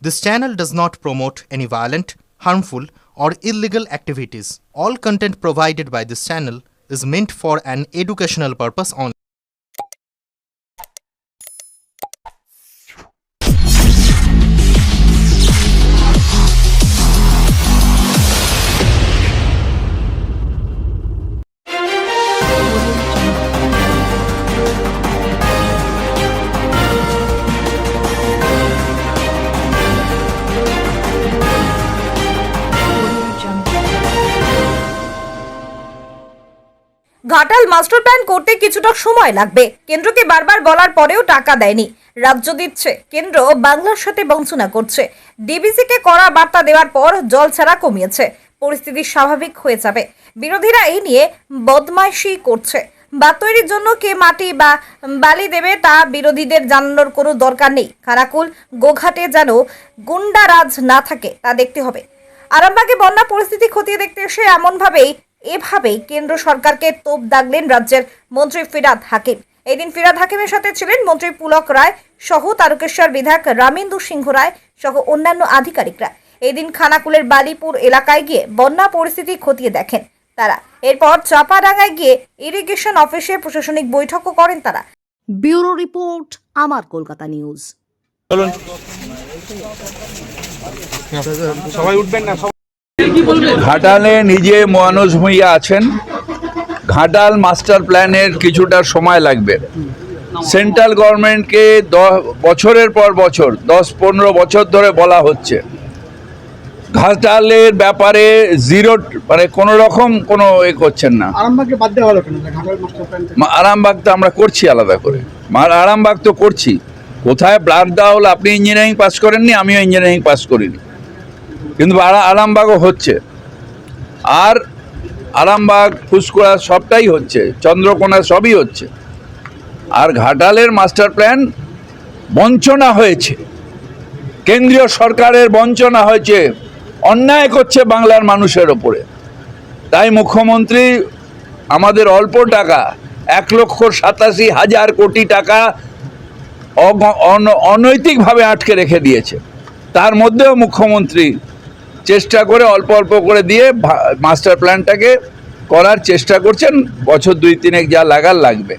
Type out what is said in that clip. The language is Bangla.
This channel does not promote any violent, harmful, or illegal activities. All content provided by this channel is meant for an educational purpose only. Ghatal master plan করতে কিছুটা সময় লাগবে। কেন্দ্রকে বারবার বলার পরেও টাকা দেয়নি। রাজ্য দিচ্ছে, কেন্দ্র বাংলার সাথে বঞ্চনা করছে। ডিবিসিকে কড়া বার্তা দেওয়ার পর জল ছাড়া কমিয়েছে, পরিস্থিতি স্বাভাবিক হয়ে যাবে। বিরোধীরা এই নিয়ে বদমাইশি করছে। বাঁধ তৈরির জন্য কে মাটি বা বালি দেবে তা বিরোধীদের জানানোর কোনো দরকার নেই। খানাকুল গোঘাটে যেন গুন্ডারাজ না থাকে তা দেখতে হবে। আরামবাগে বন্যা পরিস্থিতি খতিয়ে দেখতে এসে এভাবেই কেন্দ্র সরকারকে তোপ দাগলেন রাজ্যের মন্ত্রী ফিরহাদ হাকিম। এদিন ফিরহাদ হাকিমের সাথে ছিলেন মন্ত্রী পুলক রায় সহ তারকেশ্বর বিধায়ক রামেন্দু সিংহ রায় সহ অন্যান্য আধিকারিকরা। এদিন খানাকুলের বালিপুর এলাকায় গিয়ে বন্যা পরিস্থিতি খতিয়ে দেখেন তারা। এরপর চাপাডাঙ্গায় গিয়ে ইরিগেশন অফিসে প্রশাসনিক বৈঠকও করেন তারা। ব্যুরো রিপোর্ট, আমার কলকাতা নিউজ। চলুন সবাই উঠবেন না। ঘাটালে নিজে মনোজ ভূঁইয়া আছেন। ঘাটাল মাস্টার প্ল্যানের কিছুটা সময় লাগবে। সেন্ট্রাল গভর্নমেন্টকে বছরের পর বছর 10-15 বছর ধরে বলা হচ্ছে ঘাটালের ব্যাপারে জিরো, মানে কোনো রকম কোনো করছেন না। আরামবাগকে বাদ দেওয়া হলো কেন? ঘাটাল মাস্টার প্ল্যান থেকে আরামবাগ তো আমরা করছি আলাদা করে, আরামবাগ তো করছি। কোথায় ব্লাড দেওয়া হলো? আপনি ইঞ্জিনিয়ারিং পাস করেননি, আমিও ইঞ্জিনিয়ারিং পাস করিনি, কিন্তু আরামবাগও হচ্ছে। আর আরামবাগ, ফুসকোড়া সবটাই হচ্ছে, চন্দ্রকোনা সবই হচ্ছে। আর ঘাটালের মাস্টার প্ল্যান বঞ্চনা হয়েছে, কেন্দ্রীয় সরকারের বঞ্চনা হয়েছে, অন্যায় করছে বাংলার মানুষের ওপরে। তাই মুখ্যমন্ত্রী আমাদের অল্প টাকা 1,87,000 কোটি টাকা অনৈতিকভাবে আটকে রেখে দিয়েছে। তার মধ্যেও মুখ্যমন্ত্রী চেষ্টা করে অল্প অল্প করে দিয়ে মাস্টার প্ল্যানটাকে করার চেষ্টা করছেন। বছর 2-3 যা লাগার লাগবে।